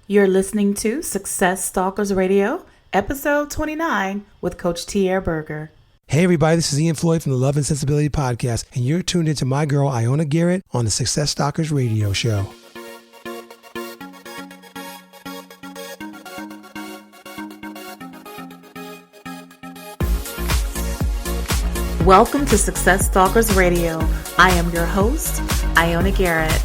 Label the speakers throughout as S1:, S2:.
S1: You're listening to Success Stalkers Radio, episode 29 with Coach Tierre Berger.
S2: Hey everybody, this is Ian Floyd from the Love and Sensibility Podcast, and you're tuned into my girl Ioana Garrett on the Success Stalkers Radio Show.
S1: Welcome to Success Stalkers Radio. I am your host, Ioana Garrett.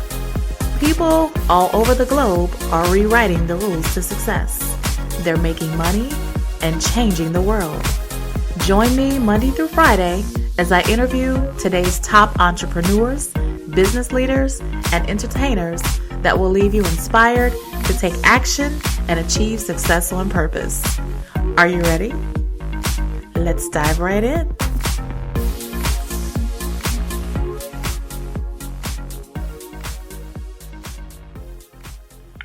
S1: People all over the globe are rewriting the rules to success. They're making money and changing the world. Join me Monday through Friday as I interview today's top entrepreneurs, business leaders, and entertainers that will leave you inspired to take action and achieve success on purpose. Are you ready? Let's dive right in.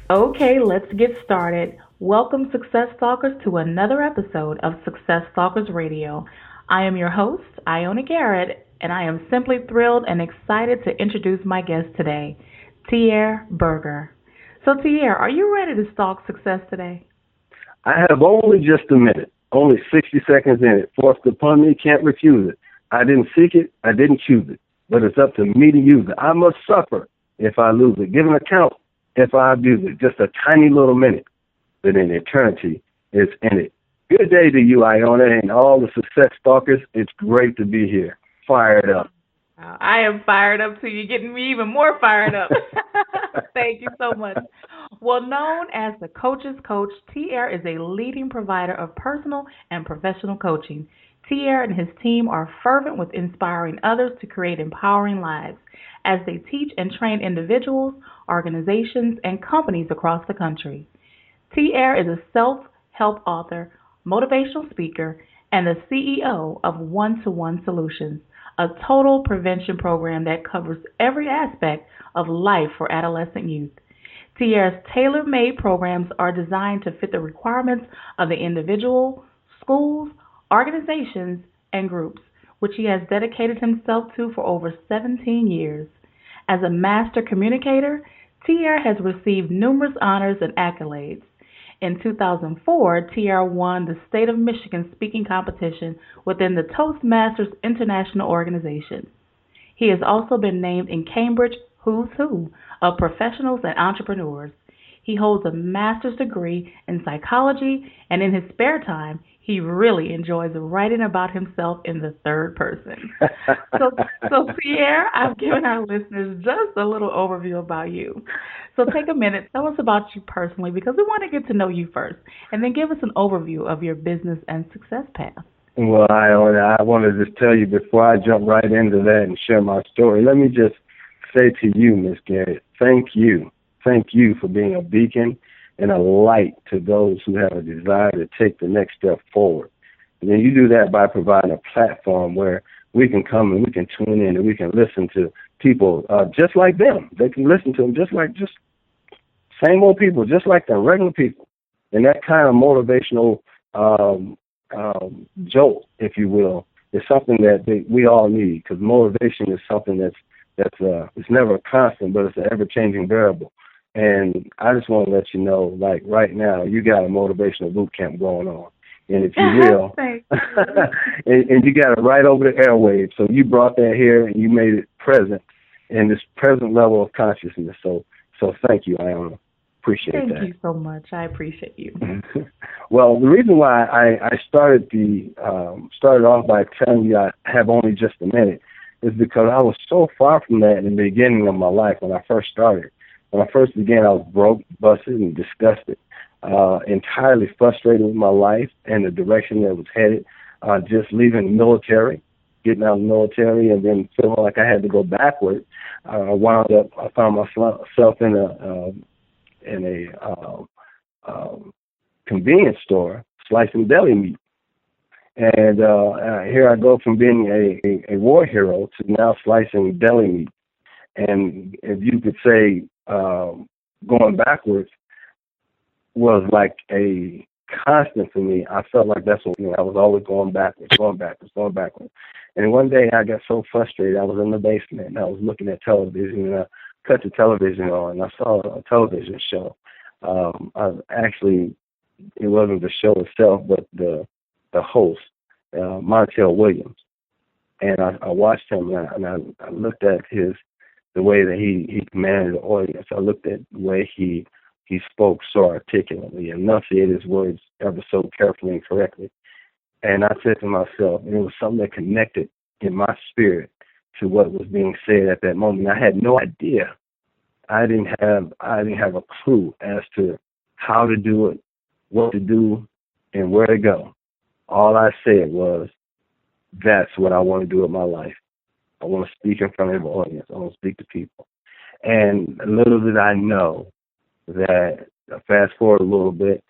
S1: Okay, let's get started. Welcome, Success Stalkers, to another episode of Success Stalkers Radio. I am your host, Ioana Garrett, and I am simply thrilled and excited to introduce my guest today, Tierre Berger. So, Tierre, are you ready to stalk success today?
S3: I have only just a minute, only 60 seconds in it. Forced upon me, can't refuse it. I didn't seek it, I didn't choose it, but it's up to me to use it. I must suffer if I lose it. Give an account if I abuse it. Just a tiny little minute, but in eternity is in it. Good day to you, Ioana, and all the Success Stalkers. It's great to be here. Fired up.
S1: I am fired up too. You're getting me even more fired up. Thank you so much. Well, known as the Coach's Coach, Tierre is a leading provider of personal and professional coaching. Tierre and his team are fervent with inspiring others to create empowering lives as they teach and train individuals, organizations, and companies across the country. Tierre is a self-help author, motivational speaker, and the CEO of One-to-One Solutions, a total prevention program that covers every aspect of life for adolescent youth. Tierre's tailor-made programs are designed to fit the requirements of the individual, schools, organizations, and groups, which he has dedicated himself to for over 17 years. As a master communicator, Tierre has received numerous honors and accolades. In 2004, Tierre won the State of Michigan speaking competition within the Toastmasters International Organization. He has also been named in Cambridge Who's Who of Professionals and Entrepreneurs. He holds a master's degree in psychology, and in his spare time, he really enjoys writing about himself in the third person. So Tierre, I've given our listeners just a little overview about you. So take a minute, tell us about you personally, because we want to get to know you first, and then give us an overview of your business and success path.
S3: Well, I want to just tell you before I jump right into that and share my story, let me just say to you, Miss Garrett, thank you. Thank you for being a beacon and a light to those who have a desire to take the next step forward. And then you do that by providing a platform where we can come and we can tune in and we can listen to people just like them. They can listen to them just same old people, just like them, regular people. And that kind of motivational jolt, if you will, is something that we all need, because motivation is something that's it's never a constant, but it's an ever-changing variable. And I just want to let you know, like right now, you got a motivational boot camp going on. And if you will, and you got it right over the airwaves. So you brought that here and you made it present in this present level of consciousness. So thank you, Ioana. Appreciate that.
S1: Thank you so much. I appreciate you.
S3: Well, the reason why I started off by telling you I have only just a minute is because I was so far from that in the beginning of my life when I first started. When I first began, I was broke, busted, and disgusted, entirely frustrated with my life and the direction that it was headed, just leaving the military, getting out of the military, and then feeling like I had to go backward. I found myself in a convenience store slicing deli meat. And here I go from being a war hero to now slicing deli meat. And if you could say going backwards was like a constant for me. I felt like that's what, I was always going backwards. And one day I got so frustrated, I was in the basement and I was looking at television, and I cut the television on and I saw a television show It wasn't the show itself, but the host, Montel Williams. And I watched him, and I looked at the way that he commanded the audience. I looked at the way he spoke so articulately, enunciated his words ever so carefully and correctly. And I said to myself, and it was something that connected in my spirit to what was being said at that moment. I had no idea. I didn't have a clue as to how to do it, what to do, and where to go. All I said was, that's what I want to do with my life. I want to speak in front of the audience. I want to speak to people. And little did I know that, fast forward a little bit,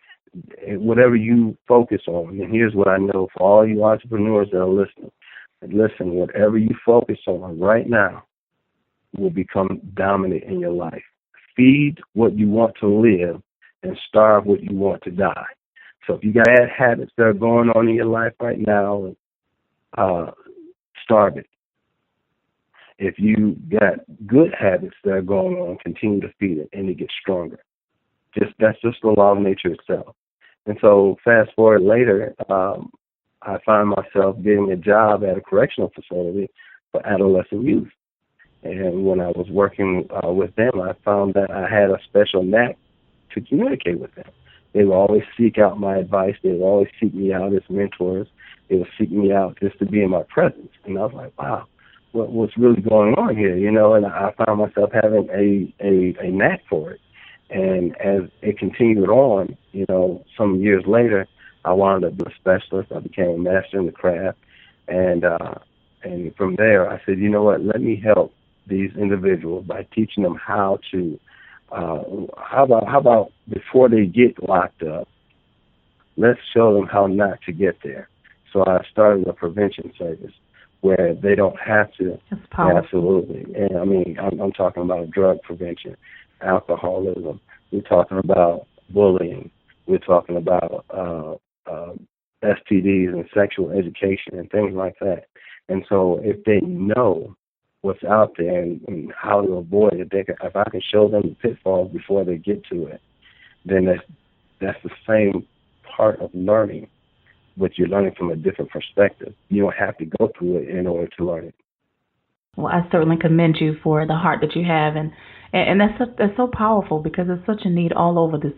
S3: whatever you focus on, and here's what I know for all you entrepreneurs that are listening, listen, whatever you focus on right now will become dominant in your life. Feed what you want to live and starve what you want to die. So if you got bad habits that are going on in your life right now, starve it. If you got good habits that are going on, continue to feed it, and it gets stronger. That's just the law of nature itself. And so fast forward later, I find myself getting a job at a correctional facility for adolescent youth. And when I was working with them, I found that I had a special knack to communicate with them. They would always seek out my advice. They would always seek me out as mentors. They would seek me out just to be in my presence. And I was like, wow, what's really going on here? You know, and I found myself having a knack for it. And as it continued on, you know, some years later, I wound up being a specialist. I became a master in the craft. And from there, I said, you know what, let me help these individuals by teaching them how to, how about before they get locked up, let's show them how not to get there. So I started a prevention service where they don't have to.
S1: That's powerful.
S3: Absolutely. And I mean, I'm talking about drug prevention, alcoholism. We're talking about bullying. We're talking about STDs and sexual education and things like that. And so if they know what's out there and how to avoid it, if I can show them the pitfalls before they get to it, then that's the same part of learning, but you're learning from a different perspective. You don't have to go through it in order to learn it.
S1: Well, I certainly commend you for the heart that you have, and that's so powerful because it's such a need all over this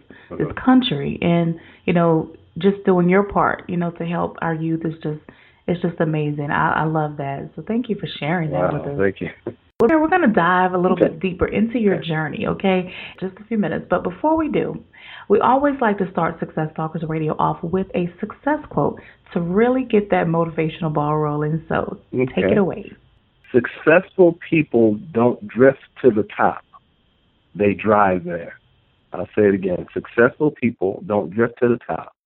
S1: country, and you know, just doing your part, you know, to help our youth is just amazing. I love that. So thank you for sharing that with us.
S3: Thank you.
S1: Well, we're going to dive a little bit deeper into your journey, okay? Just a few minutes. But before we do, we always like to start Success Talkers Radio off with a success quote to really get that motivational ball rolling. So take it away.
S3: Successful people don't drift to the top. They drive there. I'll say it again. Successful people don't drift to the top.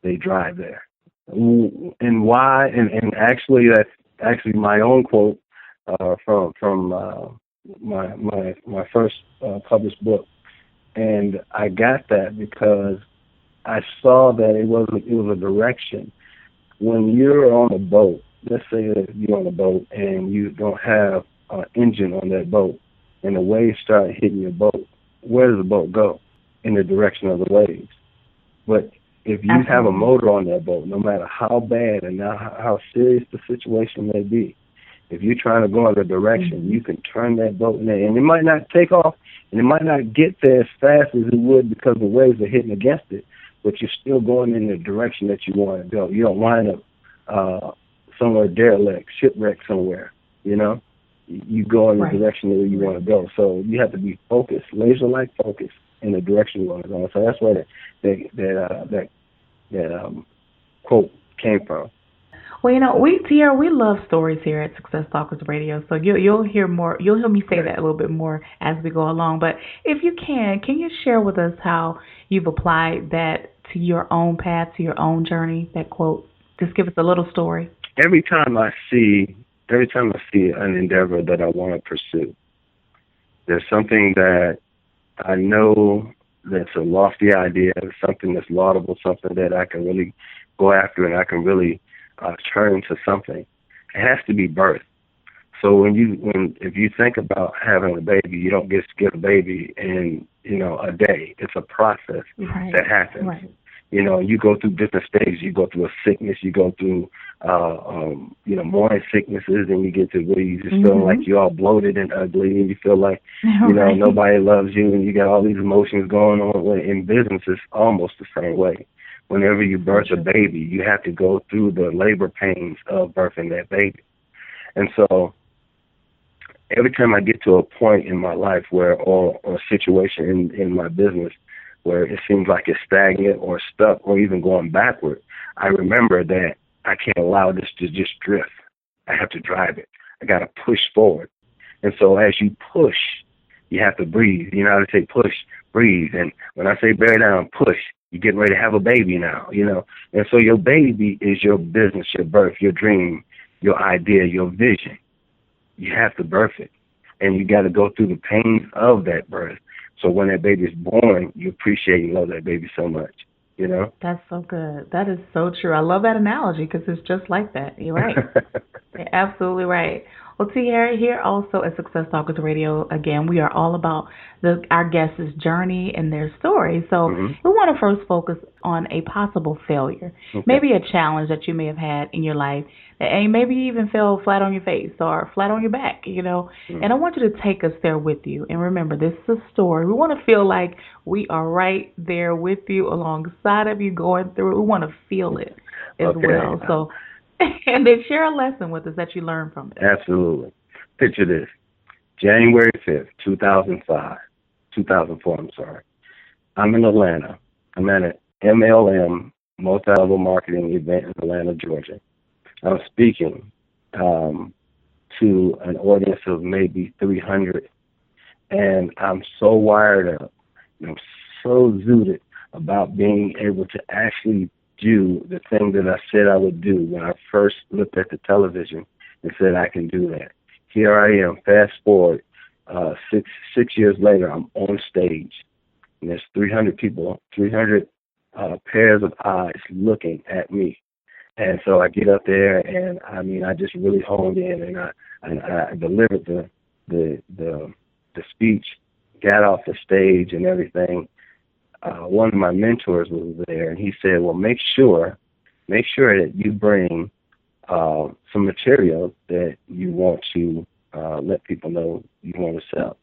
S3: They drive there. And why? And actually, that's actually my own quote from my first published book, and I got that because I saw that it was a direction. When you're on a boat, let's say that you're on a boat and you don't have an engine on that boat, and the waves start hitting your boat, where does the boat go? In the direction of the waves. But if you have a motor on that boat, no matter how bad and how serious the situation may be, if you're trying to go in a direction, you can turn that boat in there. And it might not take off, and it might not get there as fast as it would because the waves are hitting against it, but you're still going in the direction that you want to go. You don't wind up somewhere derelict, shipwrecked somewhere, you know? You go in the direction where you want to go. So you have to be focused, laser-like focused in the direction you want to go. So that's where that quote came from.
S1: Well, you know, Tierre, we love stories here at Success Talkers Radio. So you'll hear more. You'll hear me say that a little bit more as we go along. But if you can you share with us how you've applied that to your own path, to your own journey? That quote. Just give us a little story.
S3: Every time I see an endeavor that I want to pursue, there's something that I know that's a lofty idea, something that's laudable, something that I can really go after and I can really turn to something. It has to be birth. So if you think about having a baby, you don't just get a baby in, a day. It's a process that happens.
S1: Right.
S3: You go through different stages. You go through a sickness. You go through, morning sicknesses, and you get to where you just feel like you're all bloated and ugly, and you feel like, nobody loves you, and you got all these emotions going on. Well, in business, it's almost the same way. Whenever you birth a baby, you have to go through the labor pains of birthing that baby. And so every time I get to a point in my life or a situation in my business where it seems like it's stagnant or stuck or even going backward, I remember that I can't allow this to just drift. I have to drive it. I got to push forward. And so as you push, you have to breathe. You know how to say push, breathe. And when I say bear down, push, you're getting ready to have a baby now, And so your baby is your business, your birth, your dream, your idea, your vision. You have to birth it. And you got to go through the pains of that birth. So when that baby is born, you appreciate and love that baby so much,
S1: That's so good. That is so true. I love that analogy because it's just like that. You're right. You're absolutely right. Well, Tierre, here also at Success Talkers Radio, again, we are all about our guests' journey and their story. So we want to first focus on a possible failure, maybe a challenge that you may have had in your life, and maybe you even fell flat on your face or flat on your back, And I want you to take us there with you. And remember, this is a story. We want to feel like we are right there with you, alongside of you, going through it. We want to feel it as well. So. And then share a lesson with us that you learned from it.
S3: Absolutely. Picture this. January 5th, 2004, I'm sorry. I'm in Atlanta. I'm at an MLM, multi-level marketing event in Atlanta, Georgia. I'm speaking to an audience of maybe 300, and I'm so wired up. I'm so zooted about being able to actually do the thing that I said I would do when I first looked at the television and said I can do that. Here I am, fast forward, six years later, I'm on stage, and there's 300 people, 300 pairs of eyes looking at me. And so I get up there, and I just really honed in, and I delivered the speech, got off the stage and everything. One of my mentors was there, and he said, well, make sure that you bring some material that you want to let people know you want to sell.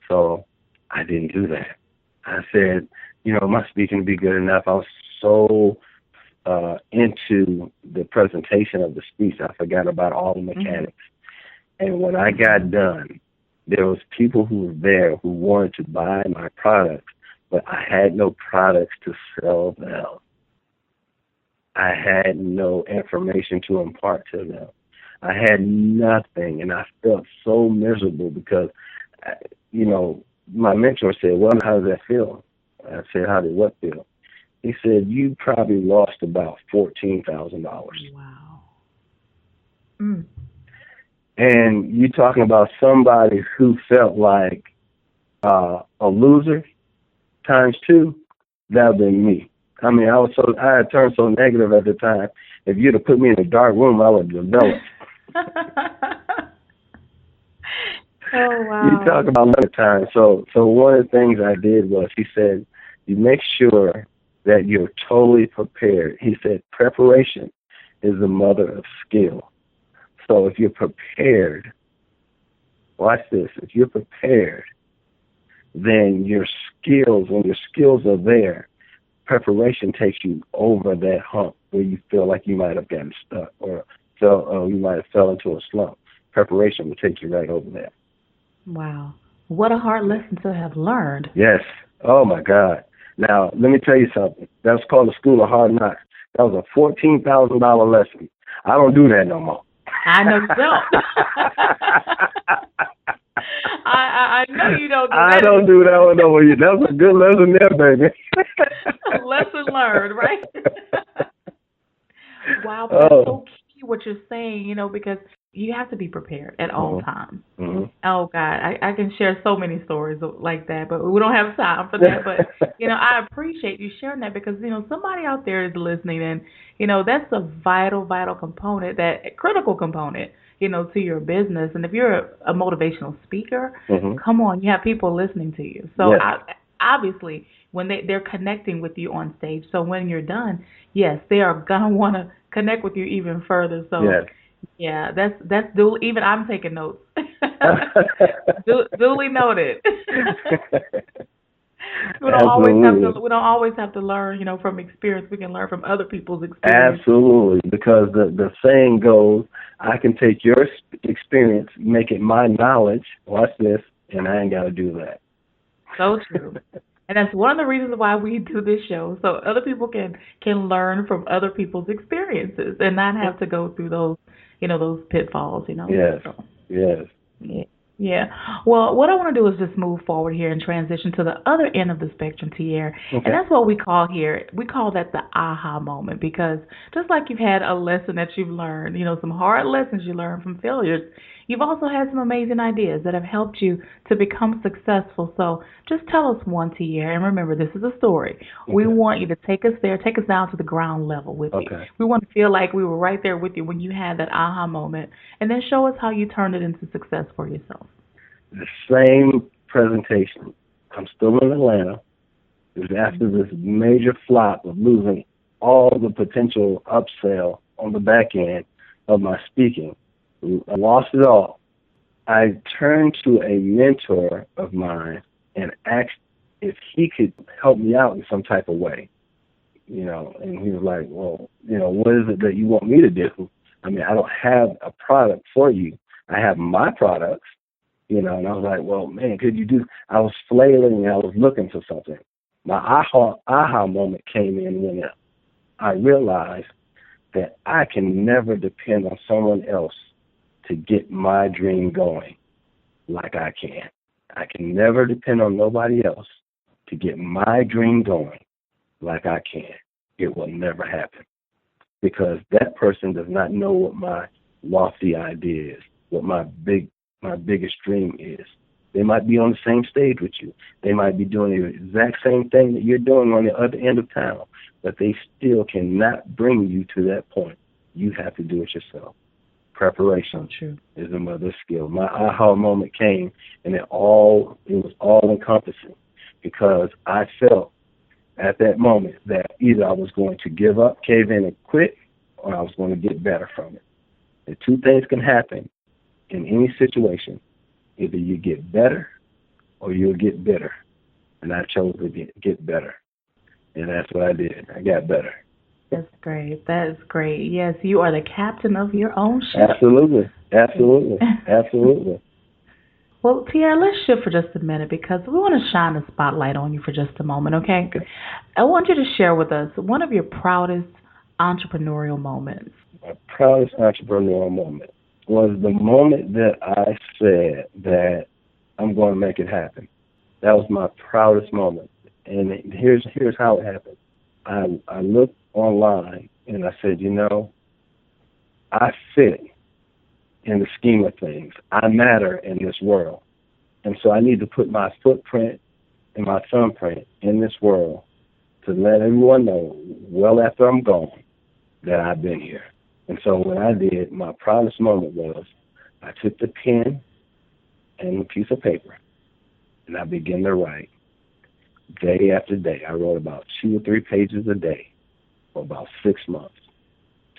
S3: So I didn't do that. I said, my speaking would be good enough. I was so into the presentation of the speech, I forgot about all the mechanics. And when I got done, there was people who were there who wanted to buy my product, but I had no products to sell them. I had no information to impart to them. I had nothing, and I felt so miserable because, my mentor said, well, how does that feel? I said, how did what feel? He said, you probably lost about $14,000.
S1: Wow.
S3: And you're talking about somebody who felt like a loser times two, that would have been me. I had turned so negative at the time. If you'd have put me in a dark room, I would have developed.
S1: Oh, wow.
S3: You talk about another time. So one of the things I did was, he said, you make sure that you're totally prepared. He said, preparation is the mother of skill. So if you're prepared, watch this, if you're prepared, then when your skills are there, preparation takes you over that hump where you feel like you might have gotten stuck or you might have fell into a slump. Preparation will take you right over there.
S1: Wow. What a hard lesson to have learned.
S3: Yes. Oh, my God. Now, let me tell you something. That's called the School of Hard Knocks. That was a $14,000 lesson. I don't do that no more.
S1: I know you don't. I know you don't do that.
S3: I don't do that one no more. That was a good lesson there, baby.
S1: Lesson learned, right? Wow, but that's so key what you're saying, because you have to be prepared at all
S3: Mm-hmm.
S1: times.
S3: Mm-hmm.
S1: Oh God, I can share so many stories like that, but we don't have time for that. But I appreciate you sharing that because somebody out there is listening, and that's a vital, vital component, that a critical component, to your business. And if you're a motivational speaker,
S3: Mm-hmm.
S1: come on, you have people listening to you. So
S3: Yes.
S1: obviously, when they're connecting with you on stage, so when you're done, yes, they are gonna want to connect with you even further. So
S3: Yes.
S1: yeah, that's duly. Even I'm taking notes. Duly noted.
S3: Absolutely.
S1: We don't always have to learn, from experience. We can learn from other people's experience.
S3: Absolutely. Because the saying goes, I can take your experience, make it my knowledge. Watch this, and I ain't got to do that.
S1: So true. And that's one of the reasons why we do this show, so other people can learn from other people's experiences and not have to go through those pitfalls.
S3: Yes.
S1: So
S3: Yes.
S1: yeah. Yeah. Well, what I want to do is just move forward here and transition to the other end of the spectrum, Tierre. And
S3: Okay.
S1: that's what we call here. We call that the aha moment because just like you've had a lesson that you've learned, some hard lessons you learned from failures, you've also had some amazing ideas that have helped you to become successful. So just tell us one, Tierre. And remember, this is a story. We
S3: Okay.
S1: want you to take us there, take us down to the ground level with you.
S3: Okay.
S1: We want to feel like we were right there with you when you had that aha moment, and then show us how you turned it into success for yourself.
S3: The same presentation. I'm still in Atlanta. It was after this major flop of losing all the potential upsell on the back end of my speaking. I lost it all. I turned to a mentor of mine and asked if he could help me out in some type of way. And he was like, well, what is it that you want me to do? I mean, I don't have a product for you. I have my products, and I was like, well, man, could you do? I was flailing and I was looking for something. My aha moment came in when I realized that I can never depend on someone else to get my dream going like I can. I can never depend on nobody else to get my dream going like I can. It will never happen because that person does not know what my lofty idea is, what my biggest dream is. They might be on the same stage with you. They might be doing the exact same thing that you're doing on the other end of town, but they still cannot bring you to that point. You have to do it yourself. Preparation is a mother's skill. My aha moment came, and it was all encompassing because I felt at that moment that either I was going to give up, cave in, and quit, or I was going to get better from it. The two things can happen in any situation. Either you get better or you'll get bitter. And I chose to get better. And that's what I did. I got better.
S1: That's great. That is great. Yes, you are the captain of your own ship.
S3: Absolutely. Absolutely. Absolutely.
S1: Well, Tierre, let's shift for just a minute because we want to shine the spotlight on you for just a moment, okay? I want you to share with us one of your proudest entrepreneurial moments.
S3: My proudest entrepreneurial moment was the moment that I said that I'm going to make it happen. That was my proudest moment. And here's how it happened. I looked online and I said, I fit in the scheme of things. I matter in this world. And so I need to put my footprint and my thumbprint in this world to let everyone know, well after I'm gone, that I've been here. And so what I did, my proudest moment was I took the pen and a piece of paper and I began to write day after day. I wrote about 2 or 3 pages a day for about 6 months,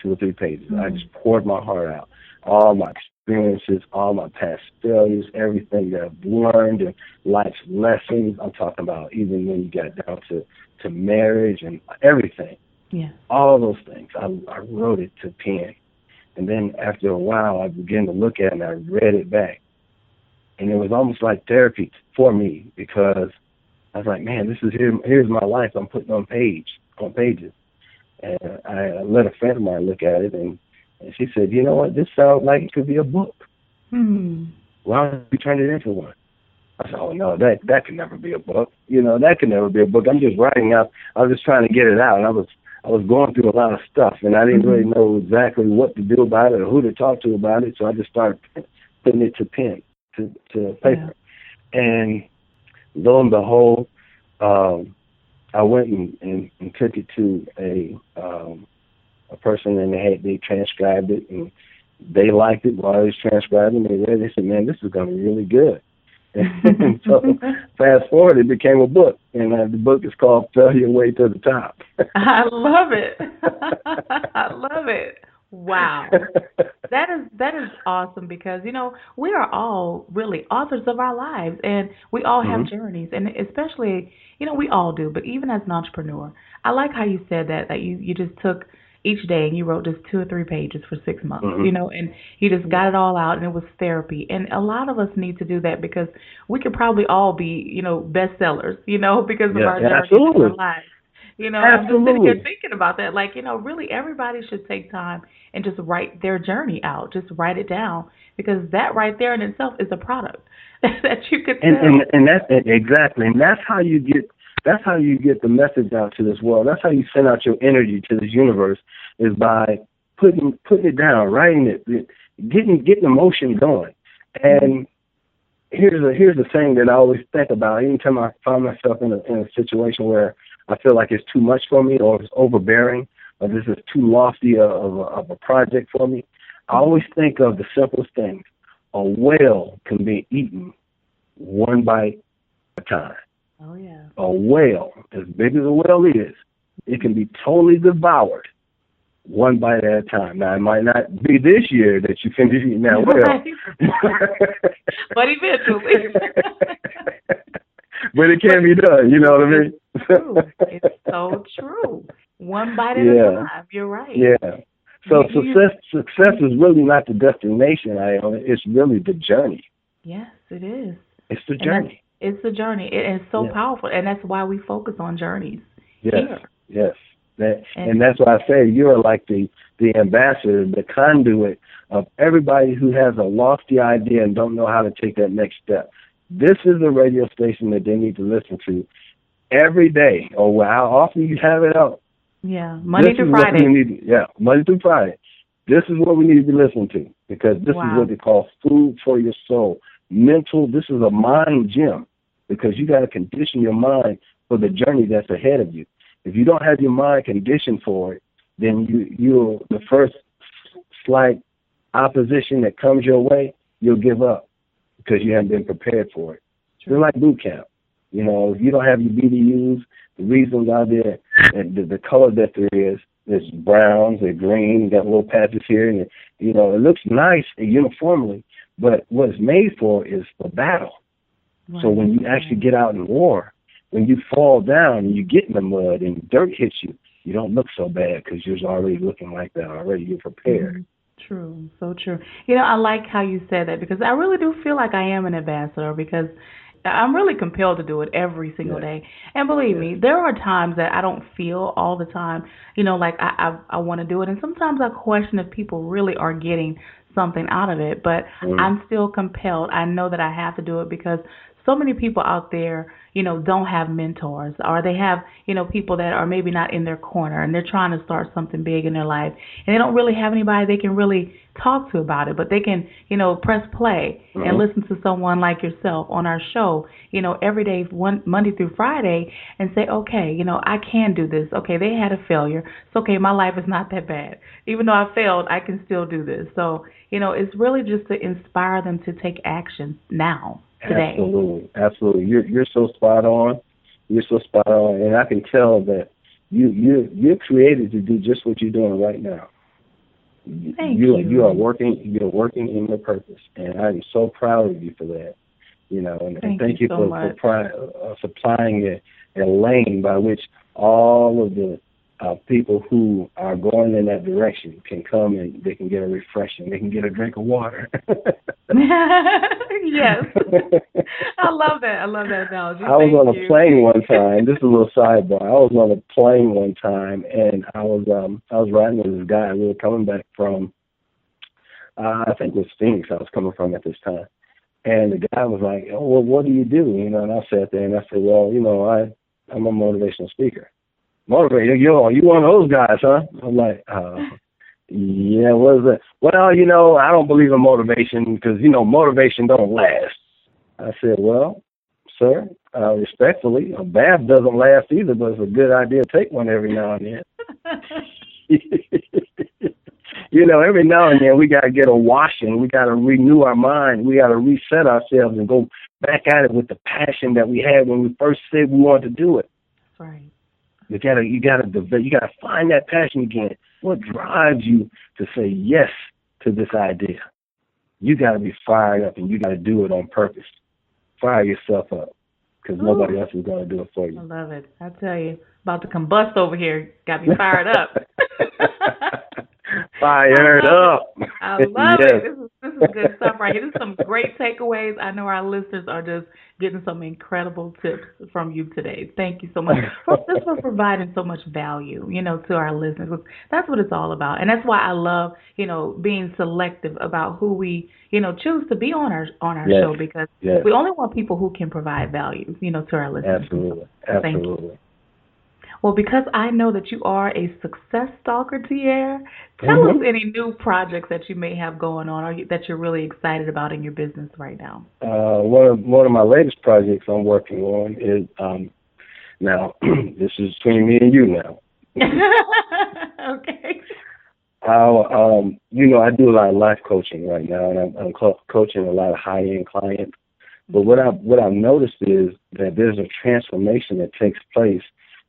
S3: 2 or 3 pages. I just poured my heart out, all my experiences, all my past failures, everything that I've learned and life's lessons. I'm talking about even when you got down to marriage and everything.
S1: Yeah.
S3: All those things. I wrote it to pen. And then after a while, I began to look at it and I read it back. And it was almost like therapy for me because I was like, man, here's my life I'm putting on pages. And I let a friend of mine look at it, and she said, you know what, this sounds like it could be a book. Why don't you turn it into one? I said, oh, no, that could never be a book. That could never be a book. I'm just writing out. I was just trying to get it out. And I was going through a lot of stuff, and I didn't really know exactly what to do about it or who to talk to about it. So I just started putting it to pen, to paper. Yeah. And lo and behold, I went and took it to a person, and they transcribed it, and they liked it while I was transcribing. They read it. They said, "Man, this is going to be really good." And so, fast forward, it became a book, and the book is called "Fail Your Way to the Top."
S1: I love it. I love it. Wow. That is awesome because, we are all really authors of our lives, and we all have journeys, and especially, we all do, but even as an entrepreneur, I like how you said that you just took each day and you wrote just 2 or 3 pages for 6 months, and you just got it all out, and it was therapy. And a lot of us need to do that because we could probably all be, bestsellers, because of our journeys in our lives. I'm just sitting here thinking about that. Like, really everybody should take time and just write their journey out. Just write it down, because that right there in itself is a product that you could sell.
S3: And that's exactly. And that's how you get the message out to this world. That's how you send out your energy to this universe, is by putting it down, writing it, getting emotion going. And here's the thing that I always think about. Anytime I find myself in a situation where I feel like it's too much for me, or it's overbearing, or this is too lofty of a project for me, I always think of the simplest thing. A whale can be eaten one bite at a time.
S1: Oh, yeah.
S3: A whale, as big as a whale is, it can be totally devoured one bite at a time. Now, it might not be this year that you finish eating that whale.
S1: But eventually.
S3: But it can be done, you know what I mean?
S1: It's true. It's so true. One bite at a time. You're right.
S3: Yeah. So success is really not the destination, Ioana. It's really the journey.
S1: Yes, it is.
S3: It's the journey.
S1: It's the journey. It's so powerful, and that's why we focus on journeys.
S3: Yes. And that's why I say you're like the ambassador, the conduit of everybody who has a lofty idea and don't know how to take that next step. This is the radio station that they need to listen to every day, or how often you have it out.
S1: Yeah, Monday through Friday.
S3: Monday through Friday. This is what we need to be listening to, because this is what they call food for your soul. Mental, this is a mind gym, because you got to condition your mind for the journey that's ahead of you. If you don't have your mind conditioned for it, then you'll the first slight opposition that comes your way, you'll give up, because you haven't been prepared for it. It's like boot camp. If you don't have your BDUs, the reasons are there, and the color that there is, there's browns, there's green, got little patches here, and it looks nice uniformly, but what it's made for is for battle. Right. So when you actually get out in war, when you fall down and you get in the mud and dirt hits you, you don't look so bad, because you're already looking like that already. You're prepared.
S1: Mm-hmm. True, so true. I like how you said that, because I really do feel like I am an ambassador, because I'm really compelled to do it every single day. And believe me, there are times that I don't feel all the time, like I want to do it. And sometimes I question if people really are getting something out of it, but I'm still compelled. I know that I have to do it, because so many people out there, don't have mentors, or they have, people that are maybe not in their corner, and they're trying to start something big in their life, and they don't really have anybody they can really talk to about it, but they can, press play and listen to someone like yourself on our show, every day, Monday through Friday, and say, okay, I can do this. Okay, they had a failure. It's okay, my life is not that bad. Even though I failed, I can still do this. So, it's really just to inspire them to take action now. Today.
S3: Absolutely. You're so spot on. You're so spot on, and I can tell that you're created to do just what you're doing right now.
S1: Thank you.
S3: You are working. You're working in your purpose, and I'm so proud of you for that. And thank you for supplying a lane by which all of the people who are going in that direction can come and they can get a refreshing. They can get a drink of water.
S1: Yes. I love that. I love that analogy.
S3: I was on a plane one time. This is a little sidebar. I was on a plane one time, and I was riding with this guy. We were coming back from, I think it was Phoenix I was coming from at this time. And the guy was like, "Oh, well, what do you do?" And I sat there and I said, "Well, I'm a motivational speaker." Motivated. Yo, you one of those guys, huh? I'm like, yeah, what is that? Well, I don't believe in motivation because, motivation don't last. I said, well, sir, respectfully, a bath doesn't last either, but it's a good idea to take one every now and then. Every now and then we got to get a washing. We got to renew our mind. We got to reset ourselves and go back at it with the passion that we had when we first said we wanted to do it.
S1: Right.
S3: You gotta find that passion again. What drives you to say yes to this idea? You got to be fired up, and you got to do it on purpose. Fire yourself up, because nobody else is going to do it for you.
S1: I love it. I tell you, about to combust over here. Got me fired up.
S3: Fired up.
S1: I love
S3: Yes.
S1: it. This is good stuff right here. This is some great takeaways. I know our listeners are just getting some incredible tips from you today. Thank you so much for providing so much value, to our listeners. That's what it's all about. And that's why I love, being selective about who we, choose to be on our
S3: Yes.
S1: show, because
S3: Yes.
S1: we only want people who can provide value, to our listeners.
S3: Absolutely.
S1: Thank you. Well, because I know that you are a success stalker, Tierre, tell us any new projects that you may have going on or that you're really excited about in your business right now.
S3: One of my latest projects I'm working on is now this is between me and you now.
S1: Okay.
S3: I do a lot of life coaching right now, and I'm coaching a lot of high-end clients. But what I've noticed is that there's a transformation that takes place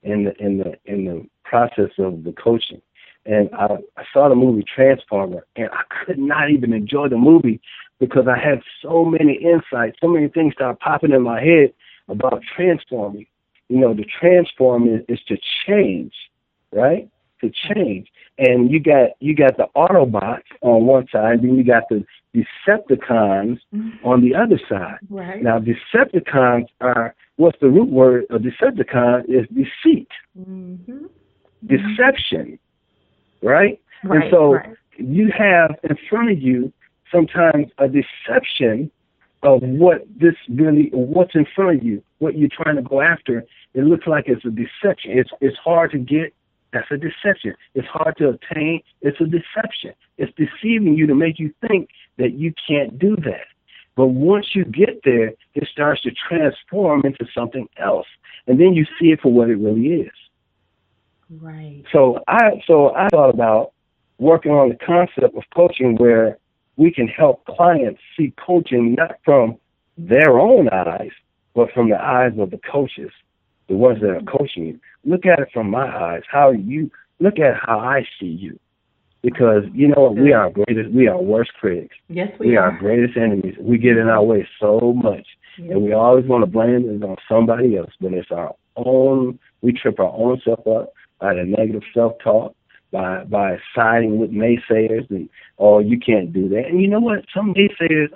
S3: in the process of the coaching. And I saw the movie Transformer, and I could not even enjoy the movie because I had so many insights, so many things started popping in my head about transforming. To transform is to change, right? To change. And you got the Autobots on one side, then you got the Decepticons on the other side.
S1: Right.
S3: Now, Decepticons are, what's the root word of Decepticon is deceit, deception, right? And so you have in front of you sometimes a deception of what's in front of you, what you're trying to go after. It looks like it's a deception. It's hard to get. That's a deception. It's hard to obtain. It's a deception. It's deceiving you to make you think that you can't do that. But once you get there, it starts to transform into something else. And then you see it for what it really is.
S1: Right.
S3: So I thought about working on the concept of coaching where we can help clients see coaching not from their own eyes, but from the eyes of the coaches, the ones that are coaching you. Look at it from my eyes. Look at how I see you. Because, we are worst critics.
S1: Yes,
S3: we are. Greatest enemies. We get in our way so much. Yes. And we always want to blame it on somebody else, but it's our own. We trip our own self up by the negative self-talk, by siding with naysayers and, you can't do that. And you know what? Some naysayers,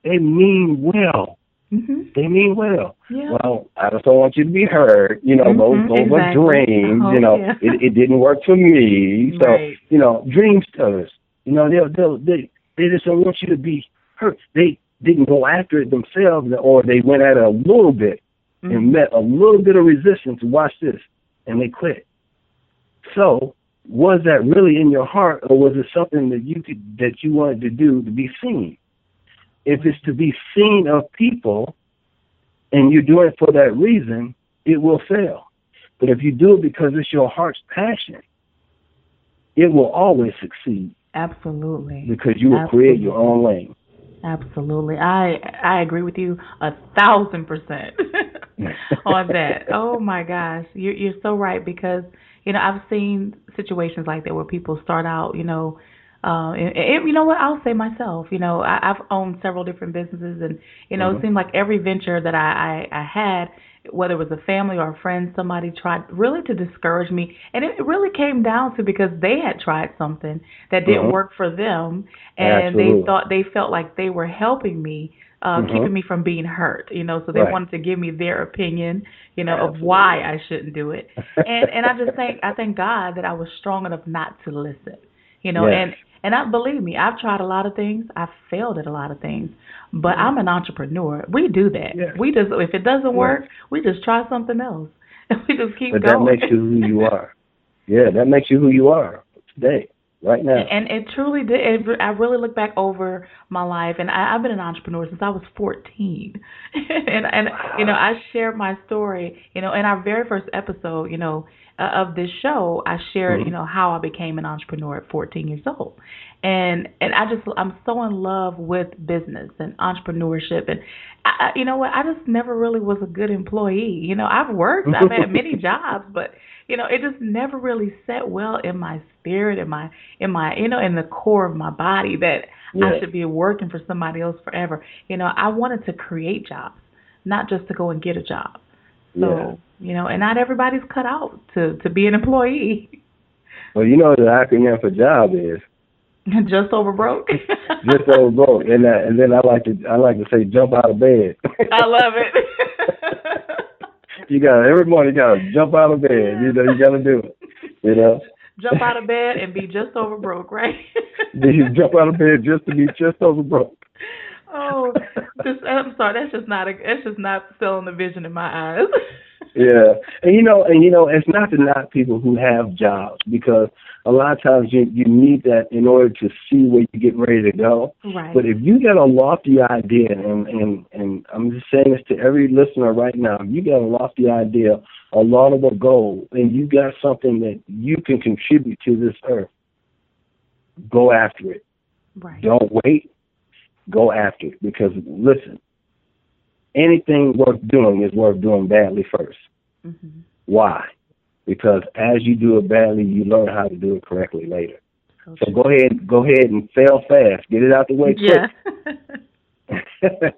S3: they mean well. Mm-hmm. They mean well. Yeah. Well, I just don't want you to be hurt. Those are dreams. It didn't work for me. So,
S1: right.
S3: Dream tellers, they just don't want you to be hurt. They didn't go after it themselves, or they went at it a little bit and met a little bit of resistance. Watch this, and they quit. So, was that really in your heart, or was it something that you wanted to do to be seen? If it's to be seen of people and you're doing it for that reason, it will fail. But if you do it because it's your heart's passion, it will always succeed.
S1: Absolutely.
S3: Because you will create your own lane.
S1: Absolutely. I agree with you 1,000% on that. Oh, my gosh. You're so right because, I've seen situations like that where people start out, you know what, I'll say myself, I've owned several different businesses and, it seemed like every venture that I had, whether it was a family or a friend, somebody tried really to discourage me. And it really came down to because they had tried something that didn't work for them. And they felt like they were helping me, keeping me from being hurt, so they wanted to give me their opinion, of why I shouldn't do it. And I thank God that I was strong enough not to listen, And believe me, I've tried a lot of things. I've failed at a lot of things, but I'm an entrepreneur. We do that. Yes. We just, if it doesn't work, we just try something else. We just keep
S3: But
S1: going.
S3: that makes you who you are. Yeah, that makes you who you are today, right now.
S1: And it truly did. I really look back over my life, and I've been an entrepreneur since I was 14. And I shared my story. In our very first episode, of this show, I shared,
S3: Hmm.
S1: how I became an entrepreneur at 14 years old. And I'm so in love with business and entrepreneurship, and you know what? I just never really was a good employee. I've had many jobs, but it just never really set well in my spirit, in the core of my body that I
S3: Yeah,
S1: should be working for somebody else forever. I wanted to create jobs, not just to go and get a job.
S3: yeah.
S1: So, and not everybody's cut out to be an employee.
S3: Well, you know what the acronym for job is.
S1: Just over broke.
S3: Just so broke, and then I like to say jump out of bed.
S1: I love it.
S3: You got every morning. You got to jump out of bed. You got to do it. You know.
S1: Jump out of bed and be just over broke, right?
S3: You jump out of bed just to be just over broke.
S1: Oh, I'm sorry. That's just not selling the vision in my eyes.
S3: Yeah, and it's not to knock people who have jobs, because a lot of times you need that in order to see where you're getting ready to go.
S1: Right.
S3: But if you got a lofty idea, and I'm just saying this to every listener right now, if you got a lofty idea, a laudable goal, and you got something that you can contribute to this earth, go after it.
S1: Right.
S3: Don't wait. Go after it, because listen, anything worth doing is worth doing badly first.
S1: Mm-hmm.
S3: Why? Because as you do it badly, you learn how to do it correctly later. So go ahead and fail fast. Get it out the way quick.
S1: Yeah.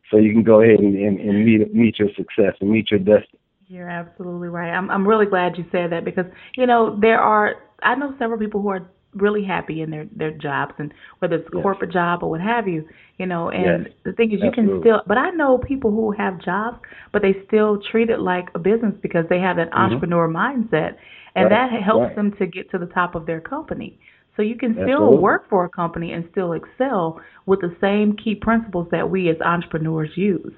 S3: So you can go ahead and meet your success and meet your destiny.
S1: You're absolutely right. I'm really glad you said that, because I know several people who are really happy in their jobs, and whether it's a corporate job or what have you, and the thing is, you can still, but I know people who have jobs, but they still treat it like a business because they have that entrepreneur mindset, and that helps them to get to the top of their company. So you can still work for a company and still excel with the same key principles that we as entrepreneurs use.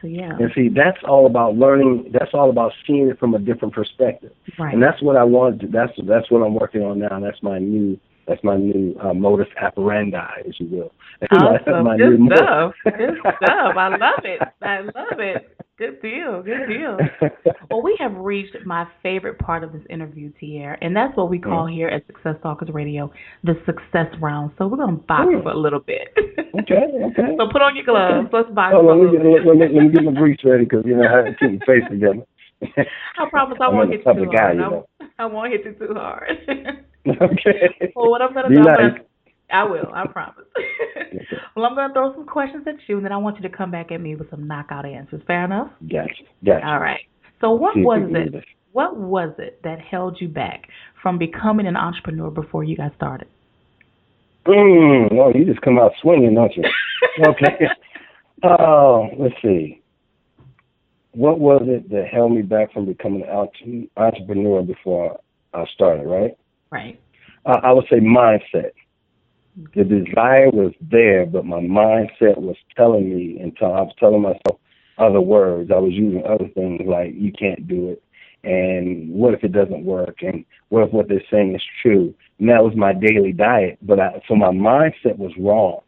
S1: So yeah.
S3: And see, that's all about learning. That's all about seeing it from a different perspective.
S1: Right.
S3: And that's what I want. That's what I'm working on now. That's my new modus operandi, as you will.
S1: Awesome. Good stuff. Good stuff. I love it. I love it. Good deal. Good deal. Well, we have reached my favorite part of this interview, Tierre, and that's what we call here at Success Talkers Radio the success round. So we're going to box for a little bit.
S3: Okay.
S1: So put on your gloves. Let's box
S3: for
S1: a little bit.
S3: Let me get my grease ready, because I have to keep my face together.
S1: I promise I won't hit you too hard. I won't hit you too hard.
S3: Okay.
S1: Well, what I'm going to do, I will, I promise. Well, I'm going to throw some questions at you, and then I want you to come back at me with some knockout answers. Fair enough?
S3: Gotcha.
S1: All right. So what was it that held you back from becoming an entrepreneur before you got started?
S3: You just come out swinging, don't you? Okay. Let's see. What was it that held me back from becoming an entrepreneur before I started, right?
S1: Right.
S3: I would say mindset. The desire was there, but my mindset was telling me, until I was telling myself other words. I was using other things like, you can't do it, and what if it doesn't work, and what if what they're saying is true? And that was my daily diet. So my mindset was wrong,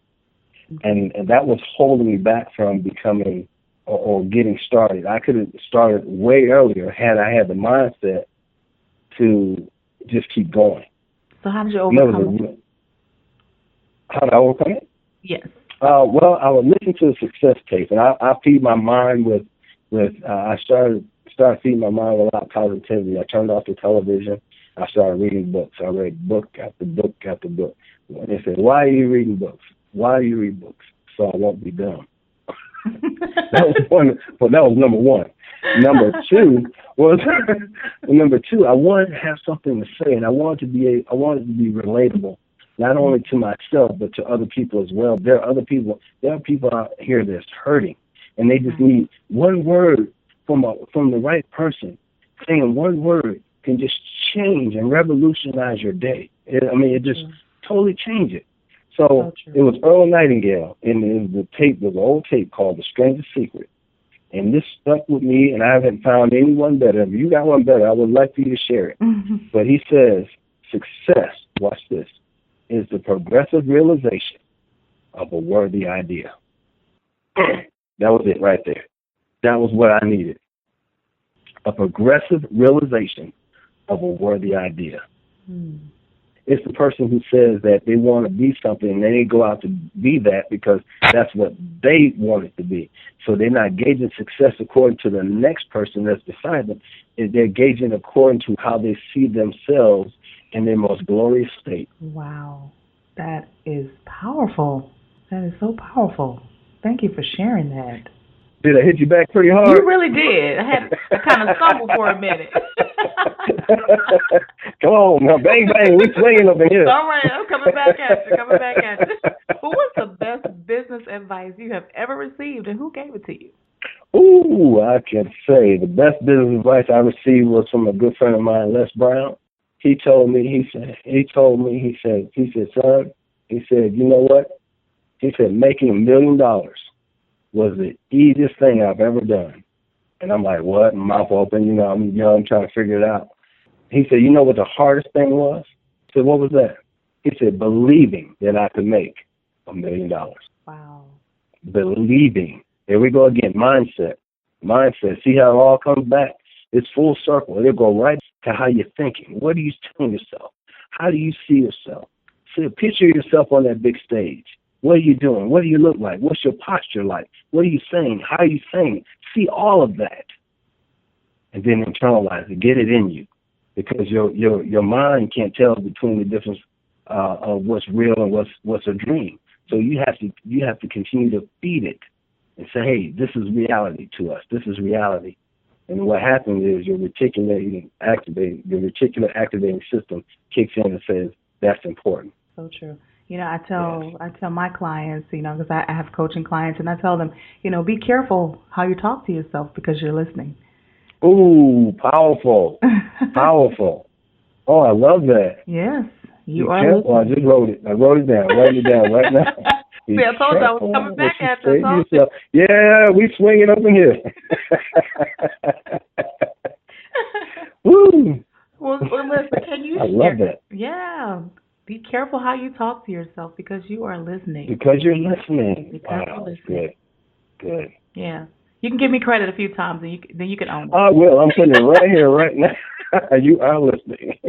S3: and that was holding me back from becoming or getting started. I could have started way earlier had I had the mindset to just keep going.
S1: So how did you overcome it?
S3: How did I overcome it?
S1: Yes.
S3: Well, I would listen to the success tape, and I feed my mind with I started feeding my mind with a lot of positivity. I turned off the television. I started reading books. I read book after book after book. And they said, "Why are you reading books? Why do you read books?" So I won't be dumb. That was number one. Number two, I wanted to have something to say, and I wanted to be relatable, not only to myself but to other people as well. There are people out here that's hurting, and they just need one word from the right person. Saying one word can just change and revolutionize your day. It just totally changed it. So it was Earl Nightingale, and the tape was an old tape called "The Strangest Secret," and this stuck with me, and I haven't found anyone better. If you got one better, I would like for you to share it. But he says, success, watch this, is the progressive realization of a worthy idea. That was it right there. That was what I needed. A progressive realization of a worthy idea. It's the person who says that they want to be something and they go out to be that because that's what they want it to be. So they're not gauging success according to the next person that's beside them. They're gauging according to how they see themselves in their most glorious state.
S1: Wow. That is powerful. That is so powerful. Thank you for sharing that.
S3: Did I hit you back pretty hard?
S1: You really did. I kind of stumbled for a minute.
S3: Come on, now, bang, bang, we swinging up in here.
S1: All right, I'm coming back at you. But what's the best business advice you have ever received, and who gave it to you?
S3: Ooh, I can say the best business advice I received was from a good friend of mine, Les Brown. He told me, he said, son, he said, you know what? He said, making $1 million was the easiest thing I've ever done. And I'm like, what? Mouth open, you know, I'm young, trying to figure it out. He said, you know what the hardest thing was? I said, what was that? He said, believing that I could make $1 million.
S1: Wow.
S3: Believing. Here we go again. Mindset. See how it all comes back? It's full circle. It'll go right to how you're thinking. What are you telling yourself? How do you see yourself? See, picture yourself on that big stage. What are you doing? What do you look like? What's your posture like? What are you saying? How are you saying? See all of that. And then internalize it. Get it in you. Because your mind can't tell between the difference of what's real and what's a dream. So you have to continue to feed it and say, hey, this is reality to us. This is reality. And what happens is your reticular activating system kicks in and says, that's important.
S1: So true. You know, I tell my clients, you know, because I have coaching clients, and I tell them, you know, be careful how you talk to yourself because you're listening.
S3: Ooh, powerful. Powerful. Oh, I love that.
S1: Yes, you are
S3: careful.
S1: listening.
S3: I just wrote it. I wrote it down. Write it down right now.
S1: See, I told you I was coming back at you.
S3: Yeah, we swinging up in here. Woo.
S1: Well, listen, can you
S3: I love that.
S1: Yeah. Be careful how you talk to yourself because you are listening.
S3: Because you're listening.
S1: Because you're listening.
S3: Good.
S1: Yeah. You can give me credit a few times, and then you can own it.
S3: I will. I'm putting it right here, right now. You are listening.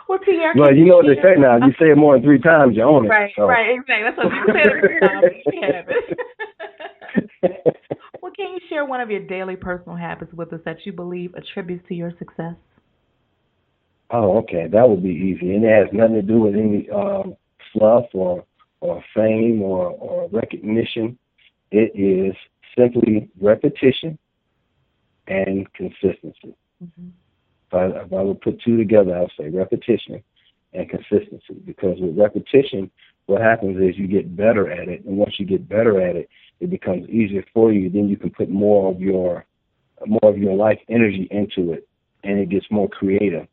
S1: Well, Tierre,
S3: well, you know what they say now. You say it more than 3 times, you own it.
S1: Right,
S3: so.
S1: Right, exactly. That's what you said every time. You have it. Well, can you share one of your daily personal habits with us that you believe attributes to your success?
S3: Oh, okay. That would be easy. And it has nothing to do with any fluff or fame or recognition. It is simply repetition and consistency. Mm-hmm. If I would put 2 together, I would say repetition and consistency. Because with repetition, what happens is you get better at it. And once you get better at it, it becomes easier for you. Then you can put more of your life energy into it, and it gets more creative.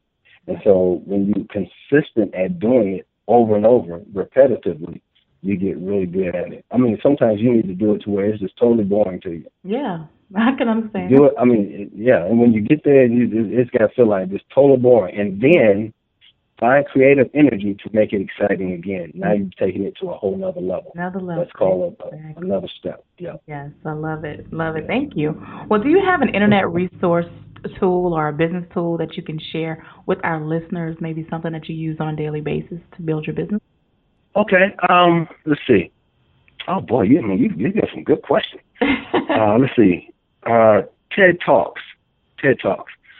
S3: And so when you're consistent at doing it over and over, repetitively, you get really good at it. I mean, sometimes you need to do it to where it's just totally boring to you.
S1: Yeah, I can understand.
S3: Do it. I mean, yeah. And when you get there, it's got to feel like just total boring. And then find creative energy to make it exciting again. Now you're taking it to a whole nother level. Let's call it another step. Yeah.
S1: Yes, I love it. Love it. Thank you. Well, do you have an internet resource tool or a business tool that you can share with our listeners? Maybe something that you use on a daily basis to build your business?
S3: Okay. Let's see. Oh boy, you got some good questions. Let's see. TED Talks.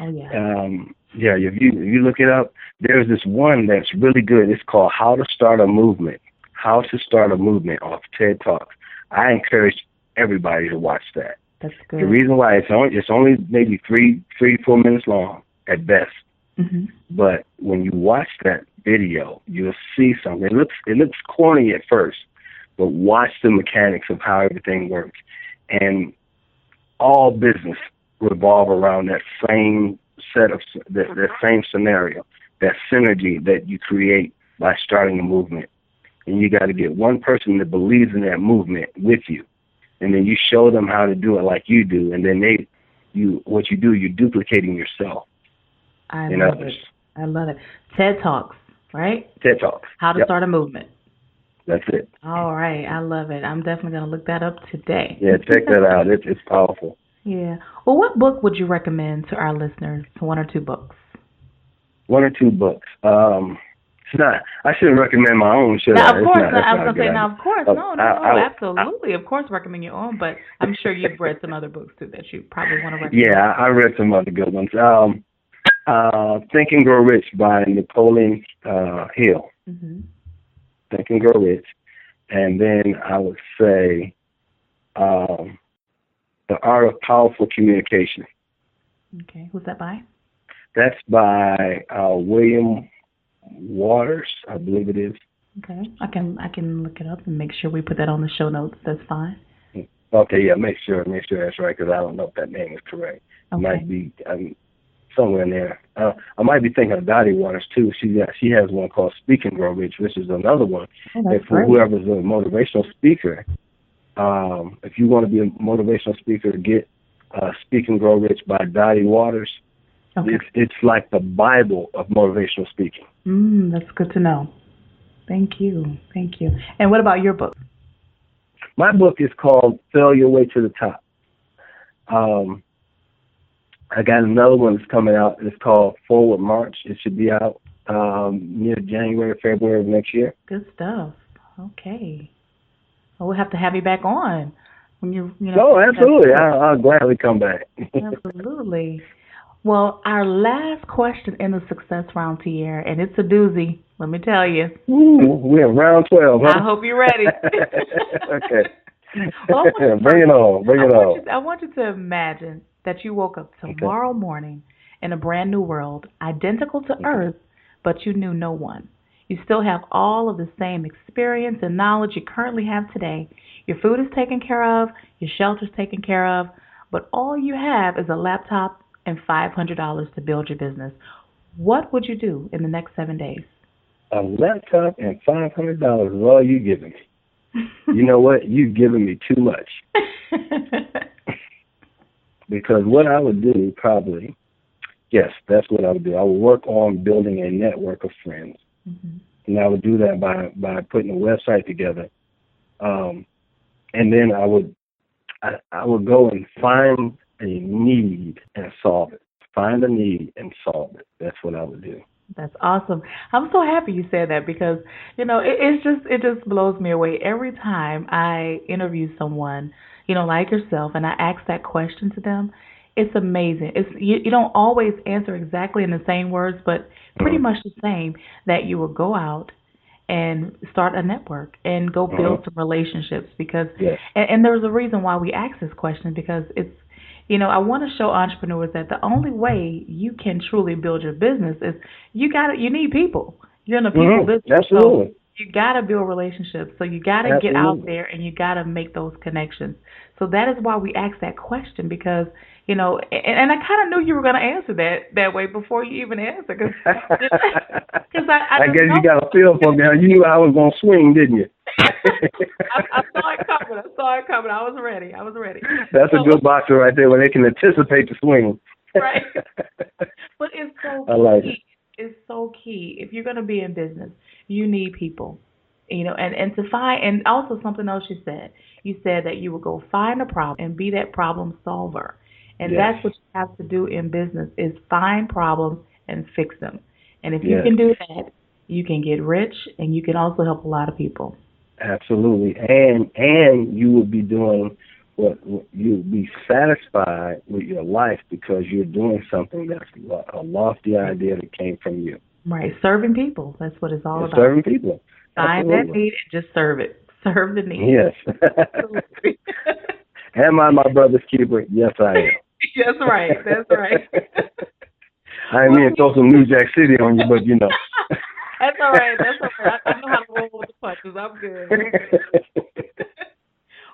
S1: Oh yeah.
S3: Yeah. If you look it up, there's this one that's really good. It's called How to Start a Movement. How to Start a Movement off TED Talks. I encourage everybody to watch that.
S1: That's good.
S3: The reason why it's only maybe 3-4 minutes long at best.
S1: Mm-hmm.
S3: But when you watch that video, you'll see something. It looks corny at first, but watch the mechanics of how everything works. And all business revolve around that same set of that same scenario, that synergy that you create by starting a movement. And you got to get one person that believes in that movement with you. and then you show them how to do it like you do, and then what you do, you're duplicating yourself
S1: I
S3: in
S1: love
S3: others.
S1: it. I love it. TED Talks, right?
S3: TED Talks.
S1: How to
S3: Yep,
S1: start a movement.
S3: that's it.
S1: All right. I love it. I'm definitely going to look that up today.
S3: Yeah, check that out. It's powerful.
S1: Yeah. Well, what book would you recommend to our listeners? One or two books?
S3: One or two books. It's not. I shouldn't recommend my own, should
S1: Now,
S3: I?
S1: of
S3: It's
S1: course,
S3: not. That's
S1: I was
S3: not a
S1: going to
S3: good
S1: say,
S3: idea.
S1: now, of course, no,
S3: I,
S1: absolutely. Of course, recommend your own, but I'm sure you've read some other books, too, that you probably want to recommend.
S3: yeah, I read some other good ones. Think and Grow Rich by Napoleon Hill.
S1: Mm-hmm.
S3: Think and Grow Rich. And then I would say The Art of Powerful Communication.
S1: Okay. Who's that by?
S3: That's by William Waters, I believe it is.
S1: Okay. I can look it up and make sure we put that on the show notes. That's fine.
S3: Okay, yeah, make sure that's right, because I don't know if that name is correct. It
S1: Okay.
S3: might be somewhere in there. I might be thinking of Dottie Waters too. She has one called Speak and Grow Rich, which is another one.
S1: Oh, that's
S3: And for
S1: great.
S3: whoever's a motivational speaker, if you want to be a motivational speaker, get Speak and Grow Rich by Dottie Waters.
S1: Okay.
S3: It's like the Bible of motivational speaking.
S1: That's good to know. Thank you. Thank you. And what about your book?
S3: My book is called Fail Your Way to the Top. I got another one that's coming out. It's called Forward March. It should be out near January, February of next year.
S1: Good stuff. Okay. Well, we'll have to have you back on when you know.
S3: Oh, absolutely. I'll gladly come back.
S1: Absolutely. Well, our last question in the success round, Tierre, and it's a doozy. Let me tell you.
S3: Ooh, we're in round 12, huh?
S1: I hope you're ready.
S3: Okay.
S1: Well,
S3: Bring it on. Bring it on.
S1: I want you to imagine that you woke up tomorrow morning in a brand new world, identical to Earth, but you knew no one. You still have all of the same experience and knowledge you currently have today. Your food is taken care of, your shelter is taken care of, but all you have is a laptop and $500 to build your business. What would you do in the next 7 days?
S3: A laptop and $500 is all you giving me. You know what? You've given me too much. Because what I would do probably, yes, that's what I would do. I would work on building a network of friends.
S1: Mm-hmm.
S3: And I would do that by putting a website together. And then I would go and find a need and solve it. Find a need and solve it. That's what I would do.
S1: That's awesome. I'm so happy you said that because, it just blows me away every time I interview someone, like yourself, and I ask that question to them. It's amazing. You don't always answer exactly in the same words, but pretty much the same, that you will go out and start a network and go build some relationships because,
S3: yes.
S1: and there's a reason why we ask this question because it's, I want to show entrepreneurs that the only way you can truly build your business is you need people. You're in a people business.
S3: Absolutely.
S1: So you got to build relationships. So you got to get out there and you got to make those connections. So that is why we asked that question because, and I kind of knew you were going to answer that way before you even answered. Cause I
S3: guess you got a feel for me. You knew I was going to swing, didn't you?
S1: I saw it coming. I was ready.
S3: That's a good boxer right there when they can anticipate the swing.
S1: Right. But it's so key.
S3: I like it.
S1: It's so key. If you're going to be in business, you need people. And to find, and also something else you said that you would go find a problem and be that problem solver. And that's what you have to do in business is find problems and fix them. And if you can do that, you can get rich and you can also help a lot of people.
S3: Absolutely. And you will be doing you'll be satisfied with your life because you're doing something that's a lofty idea that came from you.
S1: Right. Serving people. That's what it's all about.
S3: Serving people.
S1: Find that need and just serve it. Serve the need.
S3: Yes. Am I my brother's keeper? Yes, I am.
S1: That's right.
S3: I didn't mean to throw some New Jack City on you, but
S1: That's all right. I know how to roll with the punches. I'm good.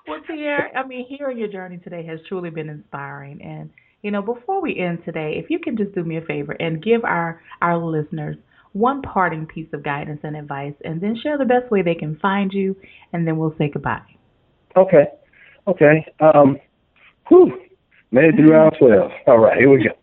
S1: Well, Tierre, hearing your journey today has truly been inspiring. And, before we end today, if you can just do me a favor and give our listeners one parting piece of guidance and advice, and then share the best way they can find you, and then we'll say goodbye.
S3: Okay. Okay. Made it through round 12. All right, here we go.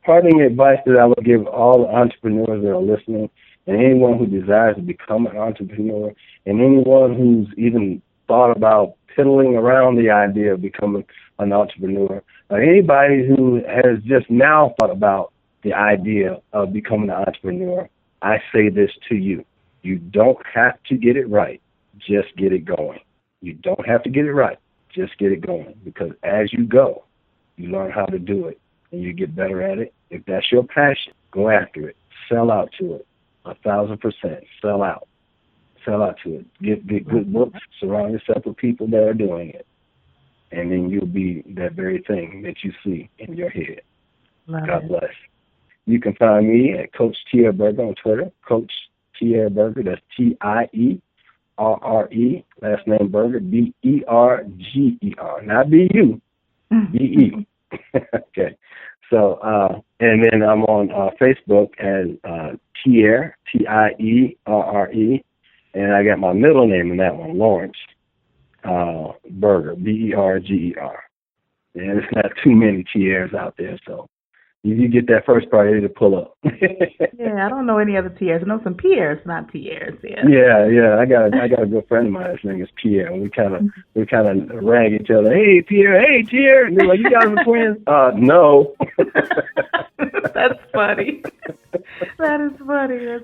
S3: Parting advice that I would give all the entrepreneurs that are listening, and anyone who desires to become an entrepreneur, and anyone who's even thought about piddling around the idea of becoming an entrepreneur, or anybody who has just now thought about the idea of becoming an entrepreneur, I say this to you. You don't have to get it right. Just get it going. You don't have to get it right. Just get it going. Because as you go, you learn how to do it, and you get better at it. If that's your passion, go after it. Sell out to it. 1,000%. Sell out. Sell out to it. Get good books. Surround yourself with people that are doing it. And then you'll be that very thing that you see in your head. God bless. You can find me at Coach Tierre Berger on Twitter. Coach Tierre Berger. That's Tierre. Last name Berger, Berger, not B-U, B-E. Okay. So, and then I'm on Facebook as Tierre, Tierre, and I got my middle name in that one, Lawrence Berger, Berger. And it's not too many Tierres out there, so you get that first part, it'll pull up.
S1: Yeah, I don't know any other Tierres. I know some Pierres, not Tierres.
S3: Yeah. I got a good friend of mine. His name is Pierre, and we kind of rag each other. Hey Pierre, hey Tierre, and they're like, you guys are twins? No.
S1: That's funny. That's funny.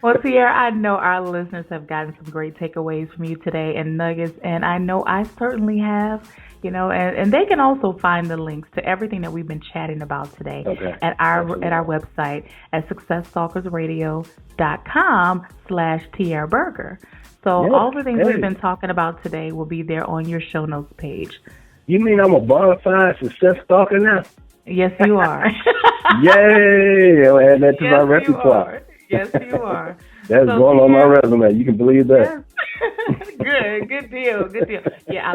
S1: Well, Tierre, I know our listeners have gotten some great takeaways from you today and nuggets, and I know I certainly have. And they can also find the links to everything that we've been chatting about today at our website at successtalkersradio.com/Tierre Berger. So all the things we've been talking about today will be there on your show notes page.
S3: You mean I'm a bona fide success stalker now?
S1: Yes, you are.
S3: Yay! I'll add that to my repertoire.
S1: Yes, you are.
S3: That's going on my resume. You can believe that.
S1: Yes. Good deal. Yeah,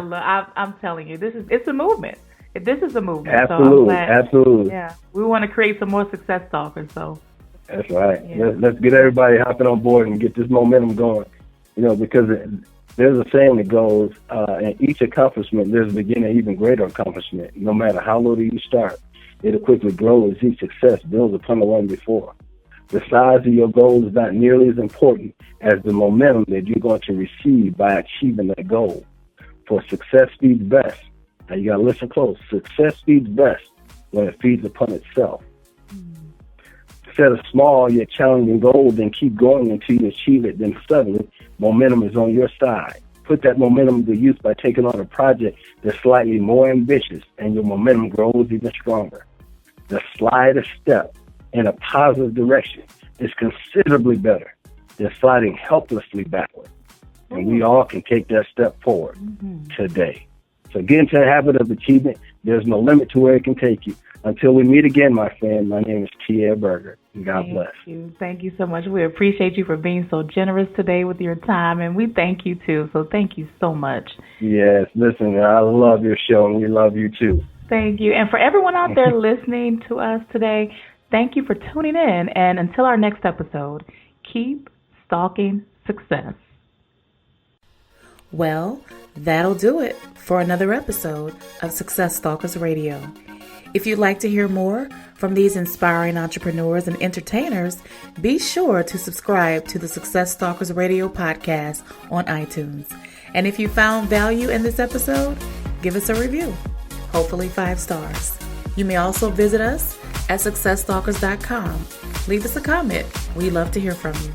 S1: I'm telling you, it's a movement. This is a movement.
S3: Absolutely,
S1: so
S3: absolutely.
S1: Yeah, we want to create some more success stalkers. So
S3: that's right. Yeah. Let's get everybody hopping on board and get this momentum going. Because there's a saying that goes, in each accomplishment, there's a beginning of even greater accomplishment. No matter how little you start, it'll quickly grow as each success builds upon the one before. The size of your goal is not nearly as important as the momentum that you're going to receive by achieving that goal. For success feeds best. Now you got to listen close. Success feeds best when it feeds upon itself. Set a small yet challenging goal, then keep going until you achieve it. Then suddenly, momentum is on your side. Put that momentum to use by taking on a project that's slightly more ambitious, and your momentum grows even stronger. The slightest step in a positive direction is considerably better than sliding helplessly backward. And we all can take that step forward today. So get into the habit of achievement. There's no limit to where it can take you. Until we meet again, my friend, my name is Tierre Berger. God bless.
S1: Thank you so much. We appreciate you for being so generous today with your time, and we thank you, too. So thank you so much.
S3: Yes, listen, I love your show, and we love you, too.
S1: Thank you. And for everyone out there listening to us today, thank you for tuning in. And until our next episode, keep stalking success. Well, that'll do it for another episode of Success Stalkers Radio. If you'd like to hear more from these inspiring entrepreneurs and entertainers, be sure to subscribe to the Success Stalkers Radio podcast on iTunes. And if you found value in this episode, give us a review, hopefully 5 stars. You may also visit us at successstalkers.com. Leave us a comment. We'd love to hear from you.